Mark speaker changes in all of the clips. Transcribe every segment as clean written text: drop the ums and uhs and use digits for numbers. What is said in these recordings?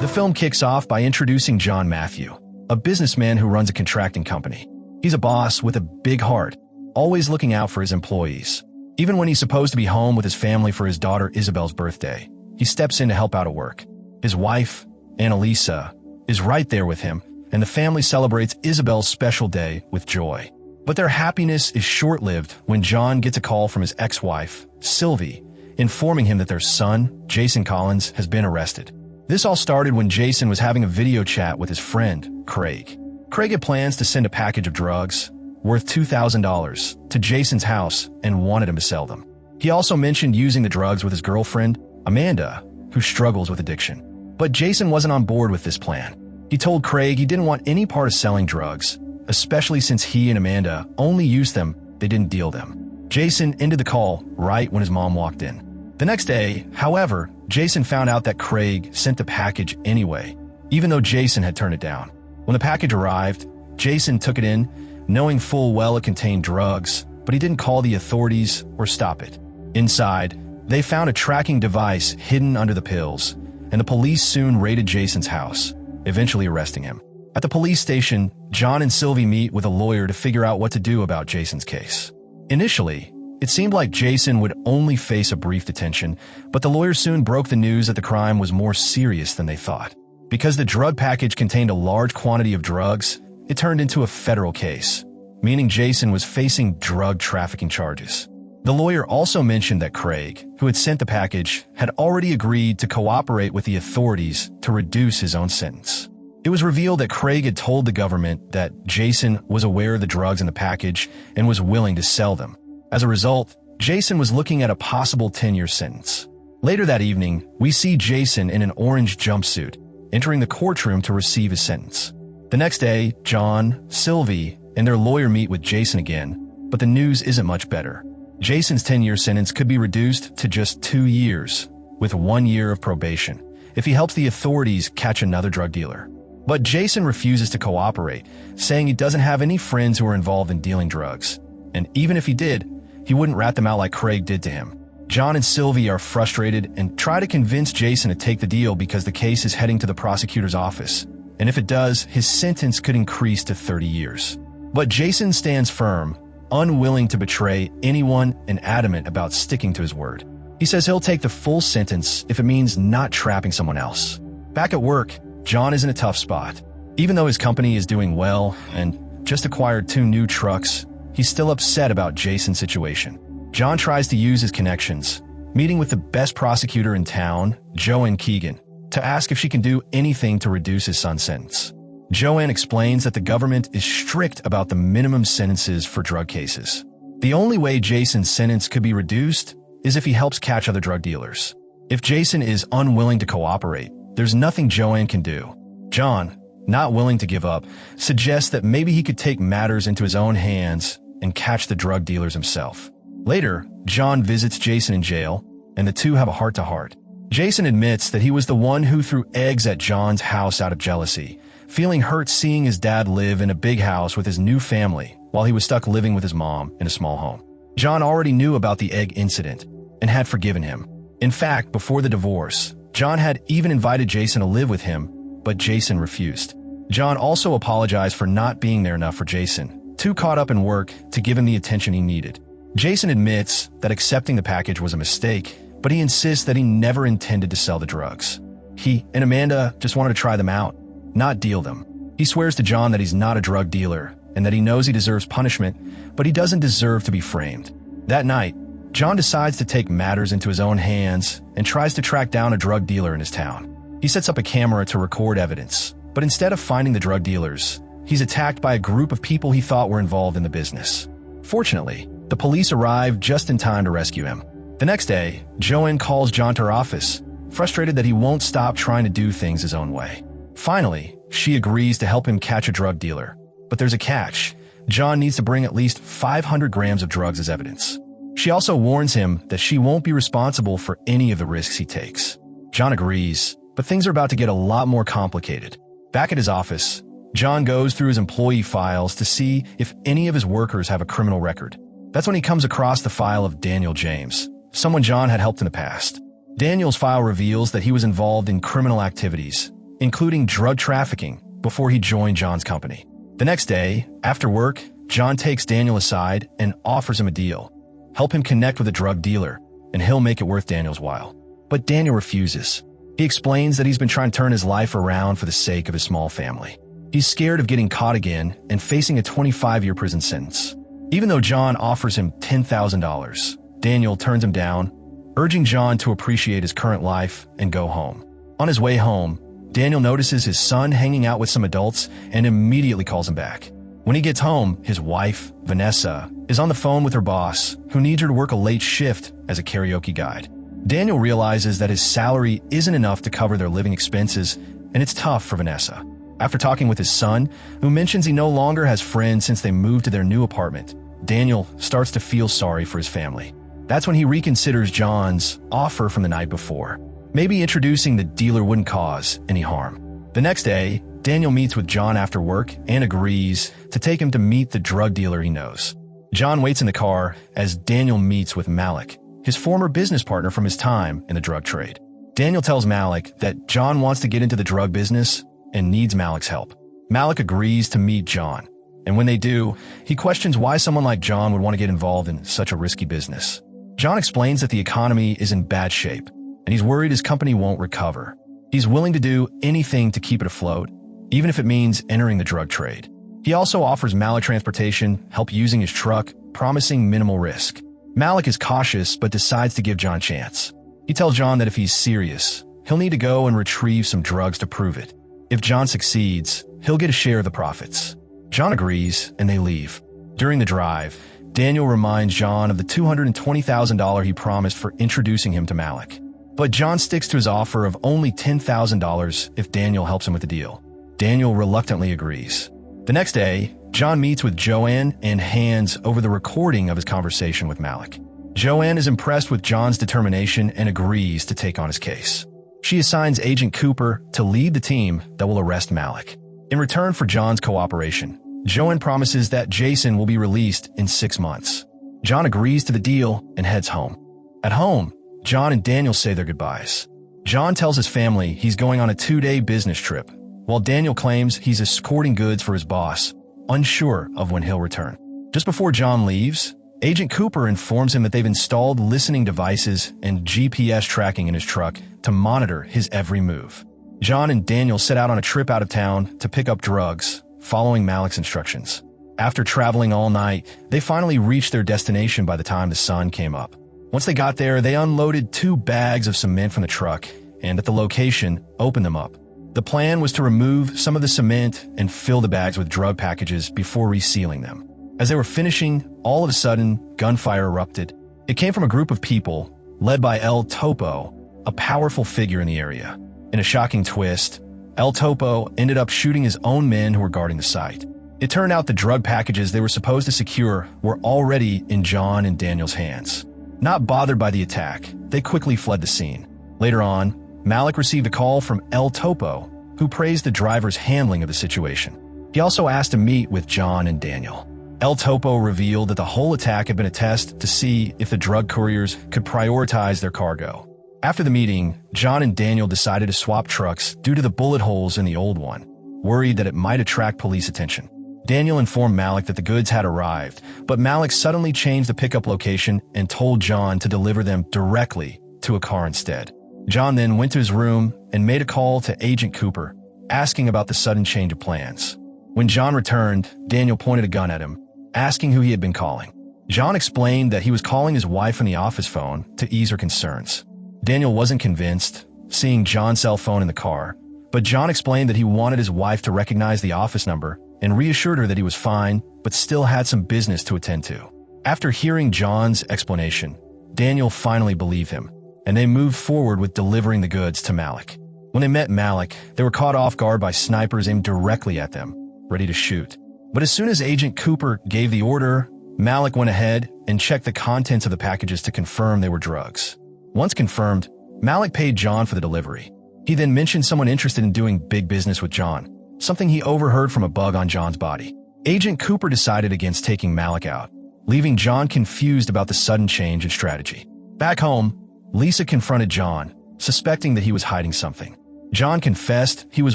Speaker 1: The film kicks off by introducing John Matthew, a businessman who runs a contracting company. He's a boss with a big heart, always looking out for his employees. Even when he's supposed to be home with his family for his daughter Isabel's birthday, he steps in to help out at work. His wife, Annalisa, is right there with him, and the family celebrates Isabel's special day with joy. But their happiness is short-lived when John gets a call from his ex-wife, Sylvie, informing him that their son, Jason Collins, has been arrested. This all started when Jason was having a video chat with his friend, Craig. Craig had plans to send a package of drugs, worth $2,000, to Jason's house and wanted him to sell them. He also mentioned using the drugs with his girlfriend, Amanda, who struggles with addiction. But Jason wasn't on board with this plan. He told Craig he didn't want any part of selling drugs, especially since he and Amanda only used them, they didn't deal them. Jason ended the call right when his mom walked in. The next day, however, Jason found out that Craig sent the package anyway, even though Jason had turned it down. When the package arrived, Jason took it in, knowing full well it contained drugs, but he didn't call the authorities or stop it. Inside, they found a tracking device hidden under the pills, and the police soon raided Jason's house, eventually arresting him. At the police station, John and Sylvie meet with a lawyer to figure out what to do about Jason's case. Initially, it seemed like Jason would only face a brief detention, but the lawyer soon broke the news that the crime was more serious than they thought. Because the drug package contained a large quantity of drugs, it turned into a federal case, meaning Jason was facing drug trafficking charges. The lawyer also mentioned that Craig, who had sent the package, had already agreed to cooperate with the authorities to reduce his own sentence. It was revealed that Craig had told the government that Jason was aware of the drugs in the package and was willing to sell them. As a result, Jason was looking at a possible 10-year sentence. Later that evening, we see Jason in an orange jumpsuit, entering the courtroom to receive his sentence. The next day, John, Sylvie, and their lawyer meet with Jason again, but the news isn't much better. Jason's 10-year sentence could be reduced to just 2 years, with 1 year of probation, if he helps the authorities catch another drug dealer. But Jason refuses to cooperate, saying he doesn't have any friends who are involved in dealing drugs, and even if he did, he wouldn't rat them out like Craig did to him. John and Sylvie are frustrated and try to convince Jason to take the deal because the case is heading to the prosecutor's office, and if it does, his sentence could increase to 30 years. But Jason stands firm, unwilling to betray anyone and adamant about sticking to his word. He says he'll take the full sentence if it means not trapping someone else. Back at work, John is in a tough spot. Even though his company is doing well and just acquired 2 new trucks, he's still upset about Jason's situation. John tries to use his connections, meeting with the best prosecutor in town, Joanne Keegan, to ask if she can do anything to reduce his son's sentence. Joanne explains that the government is strict about the minimum sentences for drug cases. The only way Jason's sentence could be reduced is if he helps catch other drug dealers. If Jason is unwilling to cooperate, there's nothing Joanne can do. John, not willing to give up, suggests that maybe he could take matters into his own hands and catch the drug dealers himself. Later, John visits Jason in jail, and the two have a heart-to-heart. Jason admits that he was the one who threw eggs at John's house out of jealousy, feeling hurt seeing his dad live in a big house with his new family while he was stuck living with his mom in a small home. John already knew about the egg incident and had forgiven him. In fact, before the divorce, John had even invited Jason to live with him, but Jason refused. John also apologized for not being there enough for Jason, too caught up in work to give him the attention he needed. Jason admits that accepting the package was a mistake, but he insists that he never intended to sell the drugs. He and Amanda just wanted to try them out, not deal them. He swears to John that he's not a drug dealer and that he knows he deserves punishment, but he doesn't deserve to be framed. That night, John decides to take matters into his own hands and tries to track down a drug dealer in his town. He sets up a camera to record evidence, but instead of finding the drug dealers, he's attacked by a group of people he thought were involved in the business. Fortunately, the police arrive just in time to rescue him. The next day, Joanne calls John to her office, frustrated that he won't stop trying to do things his own way. Finally, she agrees to help him catch a drug dealer. But there's a catch. John needs to bring at least 500 grams of drugs as evidence. She also warns him that she won't be responsible for any of the risks he takes. John agrees, but things are about to get a lot more complicated. Back at his office, John goes through his employee files to see if any of his workers have a criminal record. That's when he comes across the file of Daniel James, someone John had helped in the past. Daniel's file reveals that he was involved in criminal activities, including drug trafficking, before he joined John's company. The next day, after work, John takes Daniel aside and offers him a deal. Help him connect with a drug dealer, and he'll make it worth Daniel's while. But Daniel refuses. He explains that he's been trying to turn his life around for the sake of his small family. He's scared of getting caught again and facing a 25-year prison sentence. Even though John offers him $10,000, Daniel turns him down, urging John to appreciate his current life and go home. On his way home, Daniel notices his son hanging out with some adults and immediately calls him back. When he gets home, his wife, Vanessa, is on the phone with her boss, who needs her to work a late shift as a karaoke guide. Daniel realizes that his salary isn't enough to cover their living expenses, and it's tough for Vanessa. After talking with his son, who mentions he no longer has friends since they moved to their new apartment, Daniel starts to feel sorry for his family. That's when he reconsiders John's offer from the night before. Maybe introducing the dealer wouldn't cause any harm. The next day, Daniel meets with John after work and agrees to take him to meet the drug dealer he knows. John waits in the car as Daniel meets with Malik, his former business partner from his time in the drug trade. Daniel tells Malik that John wants to get into the drug business and needs Malik's help. Malik agrees to meet John, and when they do, he questions why someone like John would want to get involved in such a risky business. John explains that the economy is in bad shape, and he's worried his company won't recover. He's willing to do anything to keep it afloat, even if it means entering the drug trade. He also offers Malik transportation, help using his truck, promising minimal risk. Malik is cautious but decides to give John a chance. He tells John that if he's serious, he'll need to go and retrieve some drugs to prove it. If John succeeds, he'll get a share of the profits. John agrees, and they leave. During the drive, Daniel reminds John of the $220,000 he promised for introducing him to Malik. But John sticks to his offer of only $10,000 if Daniel helps him with the deal. Daniel reluctantly agrees. The next day, John meets with Joanne and hands over the recording of his conversation with Malik. Joanne is impressed with John's determination and agrees to take on his case. She assigns Agent Cooper to lead the team that will arrest Malik. In return for John's cooperation, Joanne promises that Jason will be released in 6 months. John agrees to the deal and heads home. At home, John and Daniel say their goodbyes. John tells his family he's going on a 2-day business trip, while Daniel claims he's escorting goods for his boss, unsure of when he'll return. Just before John leaves, Agent Cooper informs him that they've installed listening devices and GPS tracking in his truck to monitor his every move. John and Daniel set out on a trip out of town to pick up drugs, following Malik's instructions. After traveling all night, they finally reached their destination by the time the sun came up. Once they got there, they unloaded 2 bags of cement from the truck and, at the location, opened them up. The plan was to remove some of the cement and fill the bags with drug packages before resealing them. As they were finishing, all of a sudden, gunfire erupted. It came from a group of people, led by El Topo, a powerful figure in the area. In a shocking twist, El Topo ended up shooting his own men who were guarding the site. It turned out the drug packages they were supposed to secure were already in John and Daniel's hands. Not bothered by the attack, they quickly fled the scene. Later on, Malik received a call from El Topo, who praised the driver's handling of the situation. He also asked to meet with John and Daniel. El Topo revealed that the whole attack had been a test to see if the drug couriers could prioritize their cargo. After the meeting, John and Daniel decided to swap trucks due to the bullet holes in the old one, worried that it might attract police attention. Daniel informed Malik that the goods had arrived, but Malik suddenly changed the pickup location and told John to deliver them directly to a car instead. John then went to his room and made a call to Agent Cooper, asking about the sudden change of plans. When John returned, Daniel pointed a gun at him, asking who he had been calling. John explained that he was calling his wife on the office phone to ease her concerns. Daniel wasn't convinced, seeing John's cell phone in the car, but John explained that he wanted his wife to recognize the office number and reassured her that he was fine, but still had some business to attend to. After hearing John's explanation, Daniel finally believed him, and they moved forward with delivering the goods to Malik. When they met Malik, they were caught off guard by snipers aimed directly at them, ready to shoot. But as soon as Agent Cooper gave the order, Malik went ahead and checked the contents of the packages to confirm they were drugs. Once confirmed, Malik paid John for the delivery. He then mentioned someone interested in doing big business with John, something he overheard from a bug on John's body. Agent Cooper decided against taking Malik out, leaving John confused about the sudden change in strategy. Back home, Lisa confronted John, suspecting that he was hiding something. John confessed he was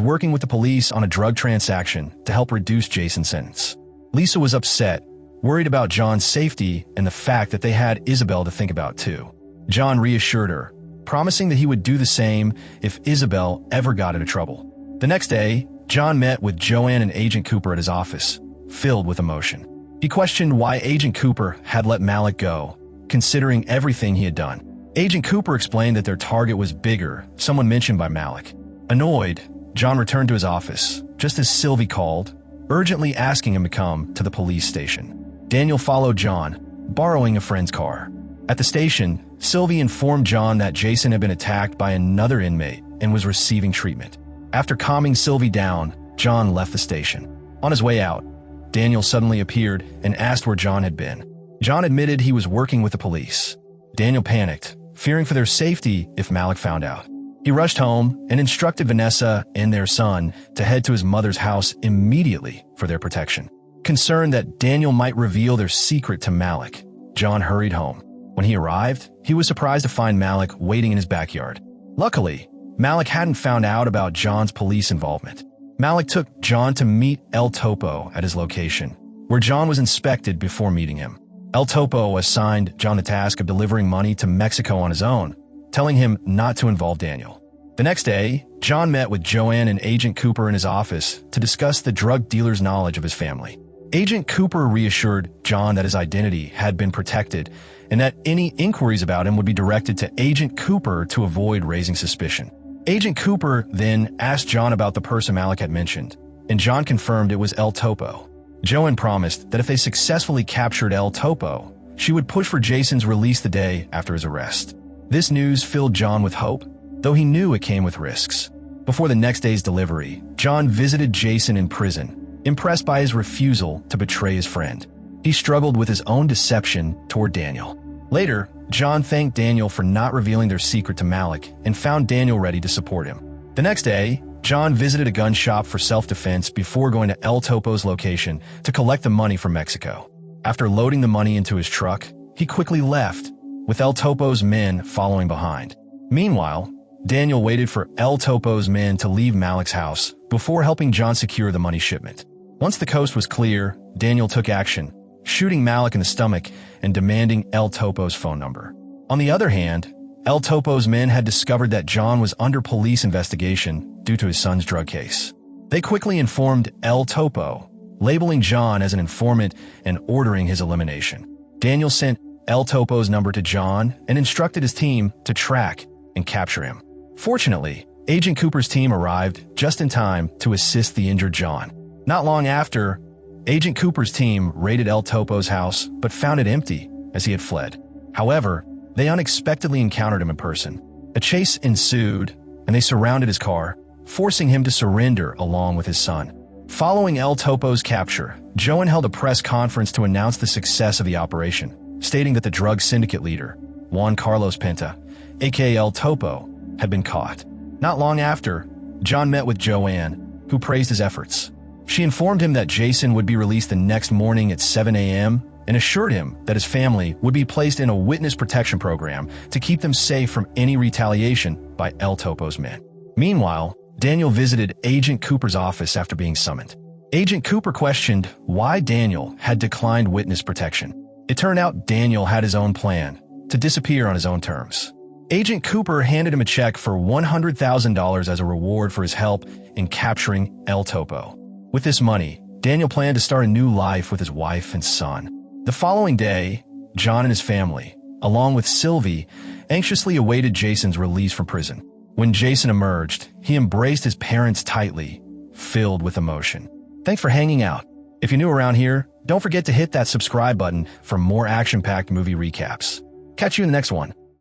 Speaker 1: working with the police on a drug transaction to help reduce Jason's sentence. Lisa was upset, worried about John's safety and the fact that they had Isabel to think about too. John reassured her, promising that he would do the same if Isabel ever got into trouble. The next day, John met with Joanne and Agent Cooper at his office, filled with emotion. He questioned why Agent Cooper had let Malik go, considering everything he had done. Agent Cooper explained that their target was bigger, someone mentioned by Malik. Annoyed, John returned to his office, just as Sylvie called, urgently asking him to come to the police station. Daniel followed John, borrowing a friend's car. At the station, Sylvie informed John that Jason had been attacked by another inmate and was receiving treatment. After calming Sylvie down, John left the station. On his way out, Daniel suddenly appeared and asked where John had been. John admitted he was working with the police. Daniel panicked, fearing for their safety if Malik found out. He rushed home and instructed Vanessa and their son to head to his mother's house immediately for their protection. Concerned that Daniel might reveal their secret to Malik, John hurried home. When he arrived, he was surprised to find Malik waiting in his backyard. Luckily, Malik hadn't found out about John's police involvement. Malik took John to meet El Topo at his location, where John was inspected before meeting him. El Topo assigned John the task of delivering money to Mexico on his own, telling him not to involve Daniel. The next day, John met with Joanne and Agent Cooper in his office to discuss the drug dealer's knowledge of his family. Agent Cooper reassured John that his identity had been protected and that any inquiries about him would be directed to Agent Cooper to avoid raising suspicion. Agent Cooper then asked John about the person Malik had mentioned, and John confirmed it was El Topo. Joanne promised that if they successfully captured El Topo, she would push for Jason's release the day after his arrest. This news filled John with hope, though he knew it came with risks. Before the next day's delivery, John visited Jason in prison, impressed by his refusal to betray his friend. He struggled with his own deception toward Daniel. Later, John thanked Daniel for not revealing their secret to Malik and found Daniel ready to support him. The next day, John visited a gun shop for self-defense before going to El Topo's location to collect the money from Mexico. After loading the money into his truck, he quickly left, with El Topo's men following behind. Meanwhile, Daniel waited for El Topo's men to leave Malik's house before helping John secure the money shipment. Once the coast was clear, Daniel took action, shooting Malik in the stomach and demanding El Topo's phone number. On the other hand, El Topo's men had discovered that John was under police investigation due to his son's drug case. They quickly informed El Topo, labeling John as an informant and ordering his elimination. Daniel sent El Topo's number to John and instructed his team to track and capture him. Fortunately, Agent Cooper's team arrived just in time to assist the injured John. Not long after, Agent Cooper's team raided El Topo's house but found it empty as he had fled. However, they unexpectedly encountered him in person. A chase ensued, and they surrounded his car, forcing him to surrender along with his son. Following El Topo's capture, Joanne held a press conference to announce the success of the operation, stating that the drug syndicate leader, Juan Carlos Penta, aka El Topo, had been caught. Not long after, John met with Joanne, who praised his efforts. She informed him that Jason would be released the next morning at 7 a.m. and assured him that his family would be placed in a witness protection program to keep them safe from any retaliation by El Topo's men. Meanwhile, Daniel visited Agent Cooper's office after being summoned. Agent Cooper questioned why Daniel had declined witness protection. It turned out Daniel had his own plan to disappear on his own terms. Agent Cooper handed him a check for $100,000 as a reward for his help in capturing El Topo. With this money, Daniel planned to start a new life with his wife and son. The following day, John and his family, along with Sylvie, anxiously awaited Jason's release from prison. When Jason emerged, he embraced his parents tightly, filled with emotion. Thanks for hanging out. If you're new around here, don't forget to hit that subscribe button for more action-packed movie recaps. Catch you in the next one.